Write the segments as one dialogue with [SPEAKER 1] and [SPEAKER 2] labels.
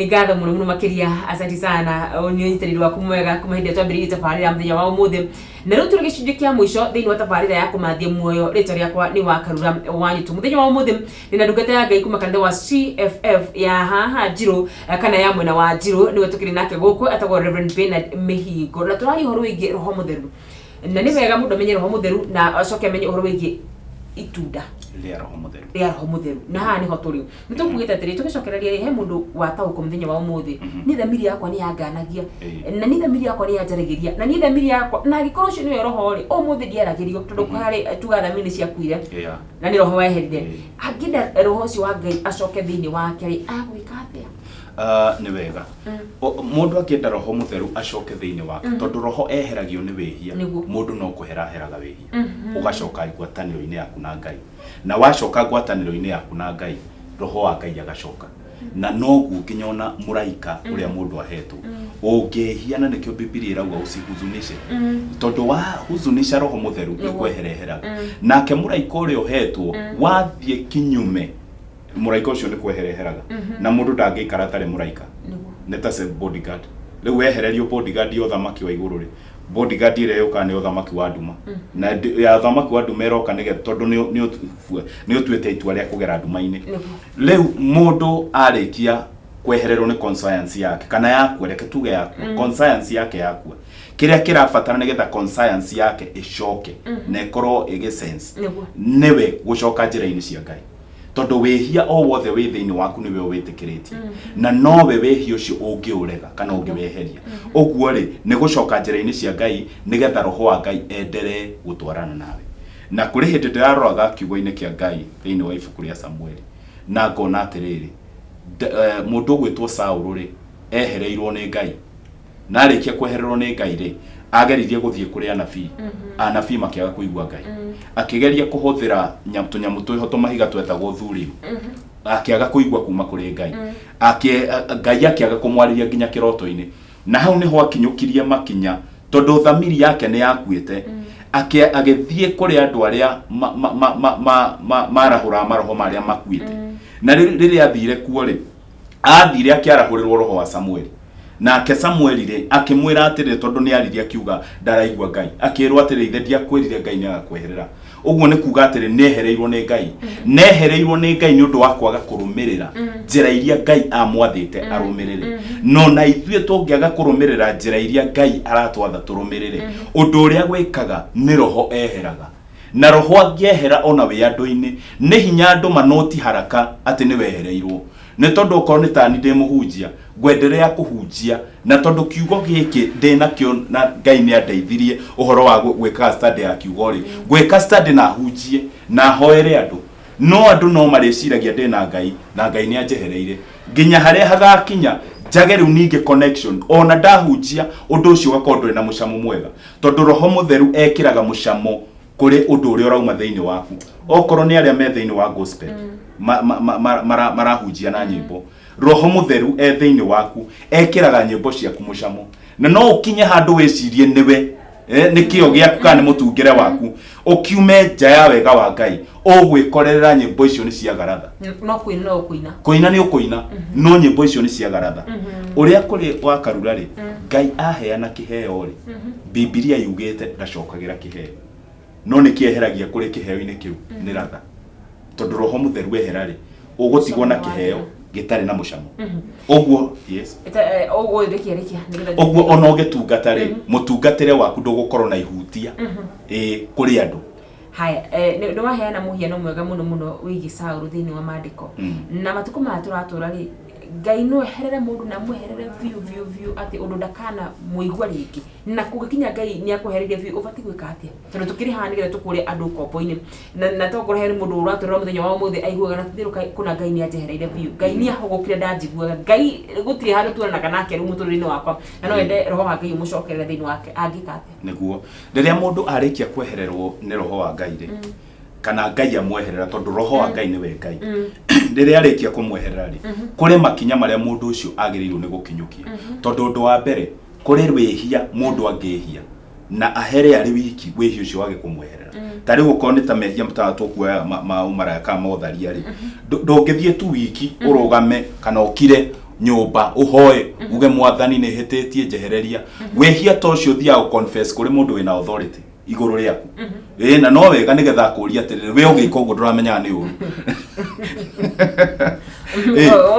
[SPEAKER 1] ngatho muno makiria asante sana unyitiriri waku mwega kumahinde twambiririe tabarira muthenya wa umuthi na riu turi gicunji kia mwisho thiini wa tabarira ya kumathia muoyo rita riakwa ni Wakarura Wanyitu muthenya wa umuthi ni na ndungata ya Ngai kuma kanitha wa CFF ya haha Njiro kana ya mwena wa Njiro niwe tukiri nake guku atagwo Reverend Bernard Mihingo na turari horo wingi roho mutheru na ni wega mundu amenye roho mutheru na acoke amenye horo wingi itunda
[SPEAKER 2] ria roho mutheru
[SPEAKER 1] na haha niho turi nitukugita atiri tugicokereria he mundu watauko muthenya wa umuthi ni thamiri yakwa ni yanganagia na ni thamiri yakwa ni yanjaragiria na ni thamiri yakwa na gikorwo cio niwe roho ri umuthi ndiaragirio tondu hari tuga thamiri ciakuire na ni roho weherire angida roho cio wa Ngai acoke thiini wake ri agwika atia
[SPEAKER 2] ni wega mundu akienda roho mutheru acoke thiini wake tondu roho eheragio ni wihia mundu no kuheraheraga wihia ugacoka ngwataniro-ini yaku na Ngai na wacoka ngwataniro-ini yaku na Ngai roho wa Ngai agacoka na nogu kinyona muraika uria mundu ahetwo ungihiana nikio Biblia irauga usihuzunishe tondu wa huzunisha roho mutheru ikwehereheraga nake muraika uria uhetwo wathie kinyume muraika ucio ni kwehereheraga na mundu ndangikara atari muraika neta se bodyguard riu wehererio bodyguard yo thamaki wa iguru ri bodyguard ire yoka ni thamaki wa nduma na ya thamaki wa nduma iroka nige tondu ni utuete itua ria kugera nduma-ini riu mundu arikia kwehererwo ni conscience yake kana yakwa reke tuge yakwa conscience yake yakwa kiria kirabatara nigetha conscience yake icoke na ikorwo igi sense niwe gucoka njira-ini cia Ngai tondu wihia o wothe wi thiini waku niwe witikiritie na nowe wihia ucio ungiurega kana ungiweheria uguo ri ni gucoka njira-ini cia Ngai nigetha roho wa Ngai endere gutwarana nawe na kuri hindi ndiraroraga kiugo-ini kia Ngai thiini wa ibuku ria Samueli na ngona atiriri mundu gwitwo Saulu ri ehereirwo ni Ngai na arikia kwehererwo ni Ngai ri ageririe guthie kuri anabii anabii makiaga kuigua Ngai akigeria kuhuthira tunyamu twihoto mahiga twetagwo thurimu akiaga kuigua kuma kuri Ngai Ngai akiaga kumwariria nginya kiroto-ini na hau niho akinyukirie makinya tondu thamiri yake ni yakuite agithie kuri andu aria marahura maroho maria makuite na riria athire kuo ri athire akiarahurirwo roho wa Samueli nake Samueli ri akimwira atiri tondu ni ariria kiuga ndaraigua Ngai akirwo atiri ithe ndiakwirire Ngai ni agakweherera uguo ni kuga atiri nehereirwo ni Ngai ni undu wa kwaga kurumirira njira iria Ngai amwathite arumirire no na ithue tungiaga kurumirira njira iria Ngai aratwatha turumirire undu uria gwikaga ni roho eheraga na roho angehera ona wi andu-ini ni hinya andu manoti haraka ati ni wehereirwo ni tondu ukorwo ni tani ndi muhunjia ngwenderea kuhunjia na tondu kiugo giki ndina kio na Ngai ni andeithirie uhoro wa gwika study ya kiugo ri gwika study na hunjie na hoere andu no mariciragia ndina Ngai na Ngai ni anjehereire nginya haria hagakinya njage riu ninge connection ona ndahunjia undu ucio gakorwo nduri na mucamo mwega tondu roho mutheru ekiraga mucamo kuri undu uria urauma thiini waku okorwo ni aria me thiini wa gospel marahunjia na nyimbo roho mutheru thiini waku ekiraga nyimbo ciaku mucamo na no ukinye handu wicirie niwe nikio giaku kana mutungire waku ukiume nja ya wega wa Ngai ugwikorerera nyimbo icio ni cia garatha kuina ni ukuina no nyimbo icio ni cia garatha uria kuri Wakarura ri Ngai aheana kiheo ri Biblia yugite ndacokagira kiheo no ni kieheragia kuri kiheo-ini kiu ni ratha tondu roho mutheru eherari ugutigwo na kiheo gitari na mucamo oguo yes oguo ono getungatari mutungatire waku ndugukorwo na ihutia kuri andu
[SPEAKER 1] haya ni waheana muhiano mwega muno wigi Saulu thiini wa maandiko na matuko maturatura ri Ngai no eherere mundu na mweherere view ati undu ndakana muigwa ringi na kugikinya Ngai ni akuhereria view ubati gwika atia tondu tukiri hanigire tukuri andu kombo-ini na tokoro heri mundu uraturira muthenya wa muthi aiguaga na thiruka kuna Ngai ni ajehereire view Ngai ni ahogokire ndanjiguaga Ngai gutiri handu tuona kana nake ru muturire-ini wakwa na no ende roho wa Ngai umucokerere thiini wake angika atia
[SPEAKER 2] niguo riria mundu arikia kwehererwo ni roho wa Ngai ri kana Ngai amweherera tondu roho wa Ngai niwe Ngai riria arikia kumweherera ri kuri makinya maria mundu ucio agirirwo ni gukinyukia tondu undu wa mbere kuri rwihia mundu angihia na ahere ari wiki wihia ucio wage kumweherera tari gukorwo ni ta mehia mutatu kuoya maumara kama motharia ri ndungithie tu wiki urugame kana ukire nyumba uhoe uge mwathani ne hetetie njehereria wehia tocio thia u confess kuri mundu wina authority iguru riaku na no wega nigetha kuria atiriri we ugika uguo nduramenya ni uru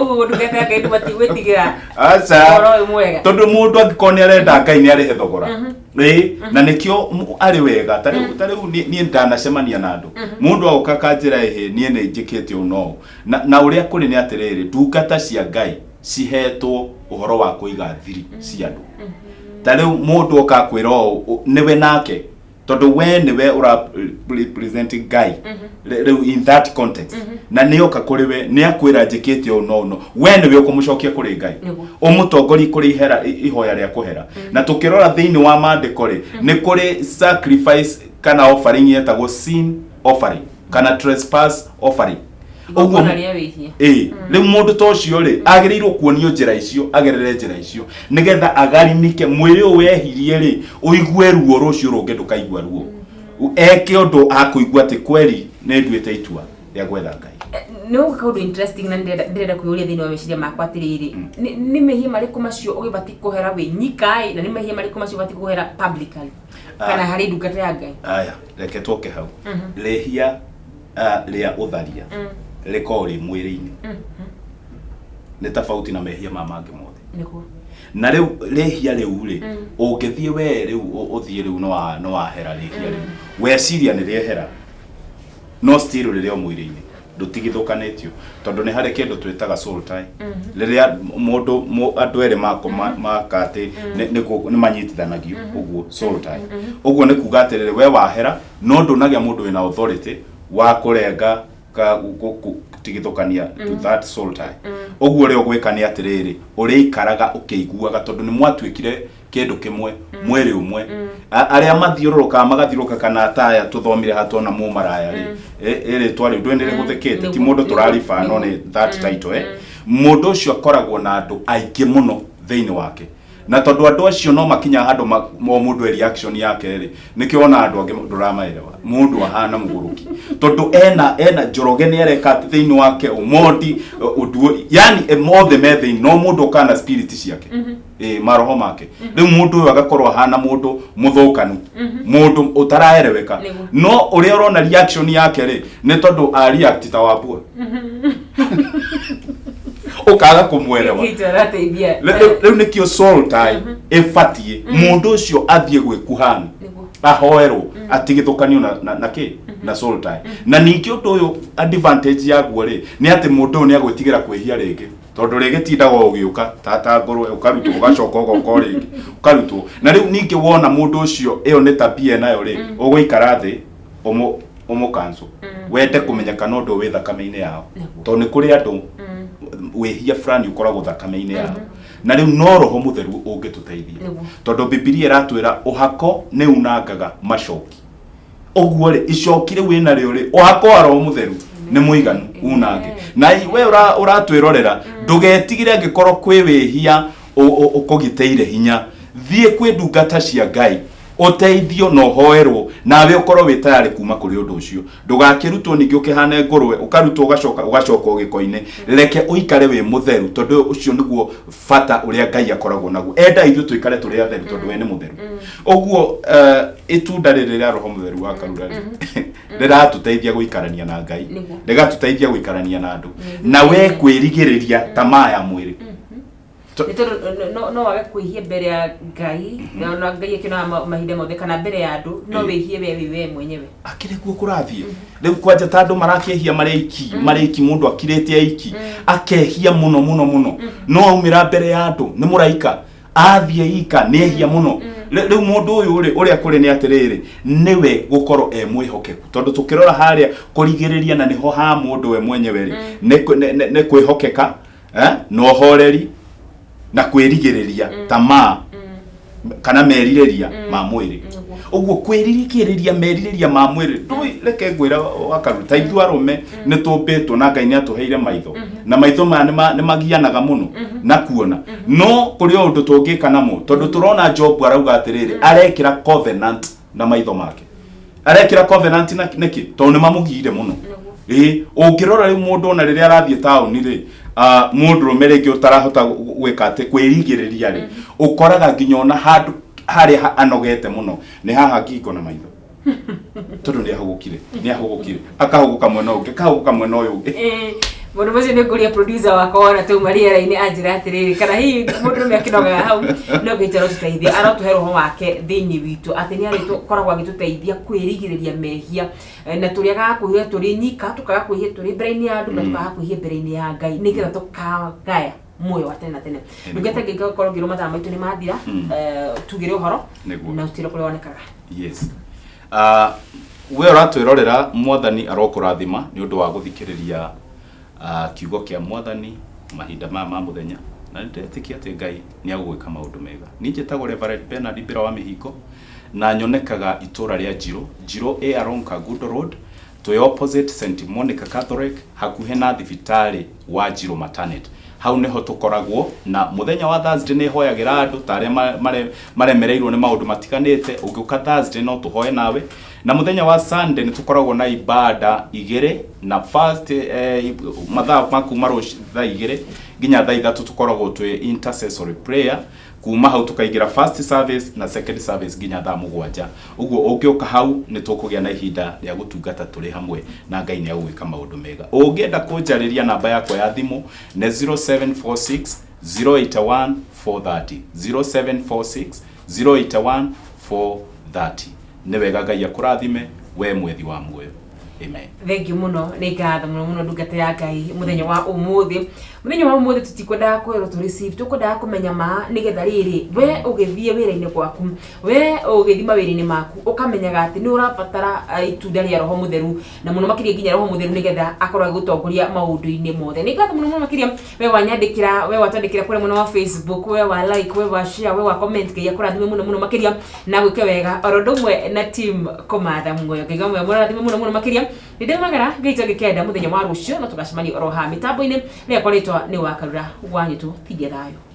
[SPEAKER 1] oguo ndugete Ngai ndubati gwitigira
[SPEAKER 2] aca tondu mundu angikoni arenda Ngai ni arihe thogora na nikio ari wega tariu ni ndanacemania na andu mundu auka kanjira ehe nie ne njikite uno na uria kuri ni atiriri ndungata cia Ngai cihetwo uhoro wa kuiga thiri cia andu tariu mundu okakwira niwe nake tondu we niwe ura representing Ngai in that context na nioka kuri we ni akwira njikite uno we niwe ukumucokia kuri Ngai umutongori kuri ihera ihoya ria kuhera na tukirora thiini wa mandiko ri ni kuri sacrifice kana offering yetagwo sin offering kana trespass offering
[SPEAKER 1] oguo na ria wihie
[SPEAKER 2] riu mundu tocio ri agirirwo kuonio njira icio agerere njira icio nigetha agarimike mwiri wehirie ri uigue ruo rucio rungi ndukaigua ruo eke undu akuigua ati kweli ni nduite itua ria gwetha Ngai
[SPEAKER 1] no kaundu interesting na ndirenda kuyuria thini wa meciria makwa atiriri ni mehia mariku macio ugibati kuhera we nyikai na ni mehia mariku macio ubati kuhera publicly kana hari ndungata ya Ngai
[SPEAKER 2] aya reke twoke hau rehia ria utharia rekori mwiri-ini ni tofauti na mehia mangi mothe
[SPEAKER 1] niko
[SPEAKER 2] na riu rehia riu ri ungithie we riu uthie riu no wahera rehia riu weciria ni riehera no still ririo mwiri-ini ndutigithukanitio tondu ni hari kindu twitaga soul tie riria mundu andu ere makati ni manyitithanagio uguo soul tie uguo ni kuga atiriri we wahera no ndunagia mundu wina authority wa kurenga tigithukania to that soul tie oguo ri ogwika ni atiriri uri ikaraga ukiiguaga tondu ni mwatwikire kindu kimwe mwiri umwe aria mathiururuka magathiuruka kana taya tuthomire hatona mu maraya ri twari ndwendere guthikite ti mundu turarifa no ni that title mundu ucio akoragwo na andu aingi muno thiini wake na tondu andu acio no makinya handu mo mundu reaction yake ri nikiona andu angi nduramaerewa mundu ahana muguruki tondu ena njoroge ni areka thiini wake umoti udu yani mothe methe no mundu kana spirit ciake maroho make riu mundu uyu agakorwo ahana mundu muthukanu mundu utaraereweka no uria urona reaction yake ri ni tondu a react ta wapua ukaga kumwerewa riu nikio soul tie ifatie mundu ucio athie gwikuhani ahoerwo atigithukanio na ki na soul tie na ningĩ ũndũ ũyũ advantage yaguo ri ni ati mundu ũyũ ni agwĩtigĩra kwĩhia rĩngĩ tondu rĩgĩtindaga ũgĩũka tata ngorwe ũkarutwo ũgacoka ũgoka rĩngĩ ũkarutwo na rĩu ningĩ wona mundu ũcio ĩyo nĩ tabia nayo ri ũgũikara thĩ umukanzo wende kumenyeka no ndo we thakame-inĩ yao tondu nĩ kũrĩ andũ wehia fulani ukoragwo thakame-inĩ yao na riu no roho mutheru ungituteithia tondu Biblia iratwira uhako ni unangaga macoki oguo ri icoki ri wina rio ri uhako wa roho mutheru ni muiganu unange na we uratwirorera ndugetigire angikorwo kwi wehia ukugiteire hinya thie kwi ndungata cia Ngai uteithio no hoerwo nawe ukorwo wi tayari kuma kuri undu ucio ndugakirutwo ningi ukihane ngurwe ukarutwo ugacoka ugikoine reke uikare wi mutheru tondu ucio niguo fata uria Ngai akoragwo naguo enda ithu tuikare turi atheru tondu we ni mutheru oguo itunda riri ria roho mutheru wa karura riratuteithia guikarania na Ngai rigatuteithia guikarania na andu na we kwirigiriria tamaa ya mwiri
[SPEAKER 1] no wage kwihia mbere ya Ngai na Ngai akina mahinda mothe kana mbere ya andu no wihie we mwenyewe
[SPEAKER 2] akire kuo kurathie riu kwanja tandu marakehia mareiki mundu akirete aiki akehia muno no aumira mbere ya andu ni muraika athie ika nehia muno riu mundu uyu uria kuri ni atiriri niwe gukorwo mwihokeku tondu tukirora haria kurigiriria na niho ha mundu we mwenyewe ri ne kwihokeka no horeri na kwirigiriria tamaa kana meririria ma mwiri uguo kwirigiriria meririria ma mwiri ndui reke ngwira wakaruta ithu arume ni tumbitwo na Ngai ni atuheire maitho na maitho ma ni magianaga muno na kuona no kuri undu tungika namo tondu turona Job arauga atiriri arekira covenant na maitho make arekira covenant na niki tondu mamugire muno ungirora ri mundu ona riria arathie town ri mundu rumerege utarahota gwika ati kwirigiriria ri ukoraga nginya ona handu hari anogete muno ni haha ngingo na maitho tondu ni ahugukire akahuguka mwena ungi kahuguka mwena uyu ungi
[SPEAKER 1] mundu mucio ni nguria producer wakwa wana tu mariera-ini anjira atiriri kana hihi mundu me akinoga hau no gitero tuteithia aratuhe roho wake thiini witu ati ni aritu koragwa gituteithia kwirigiriria mehia na turiaga kuhia turi nyika tukaga kuhia turi brain ya andu na tukaga kuhia brain ya Ngai nigetha tukagaya muoyo wa tene na tene ndugete ngikoro ngiro mathaa maitu ni mathira tugire uhoro na utiro kule wonekaga
[SPEAKER 2] yes we uratwirorera mwathani arokurathima ni undu wa guthikiriria kiugo kia mwathani mahinda ma muthenya na ndetikia ati Ngai ni agwika maundu mega ninjitagwo Reverend Bernard Bira wa Mihingo na nyonekaga itura ria Njiro along Kagundo Road to opposite St Monica Catholic hakuhe na thibitari wa Njiro Maternity hau neho tukoragwo na muthenya wa Thursday ni hoyagira andu tare maremereirwo ni maundu matikanite ugiuka Thursday no tuhoye nawe na muthenya wa Sunday ni tukoragwo na ibada igire na first mathaa makuma thaa igire nginya thaa 3 tukoragwo twe intercessory prayer kuma hau tukaigira first service na second service nginya thaa 7 uguo ungiuka hau ni tukugia na ihinda ria gutungata turi hamwe na Ngai ni agwika maundu mega ungienda kunjariria namba yakwa ya thimu ne 0746 081 430 0746 081 430 ni wega Ngai akurathime we mwethi wa muoyo amen.
[SPEAKER 1] Thank you muno ni ngatho muno ndungate ya Ngai muthenya wa umuthi tutikwenda kwero to receive tukwenda kumenya ma nigetha riri we ugithie wira-ini gwaku we ugithima wira-ini maku ukamenyaga ati ni urabatara itunda ria roho mutheru na muno makiria nginya roho mutheru nigetha akorwo gutongoria maundu-ini mothe ni ngatho muno makiria we wanyandikira we watandikira kure muno wa Facebook we wa like we wa share we wa comment Ngai akurathime muno makiria na gwike wega orodumwe na team Komatha Muoyo Ngai gamwe murathime muno makiria ndimagara Ngai ngikenda muthenya wa rucio no tugacemania oro ha mitambo-ini ni akoretwa ni wakarura wanyitu thidia thayo.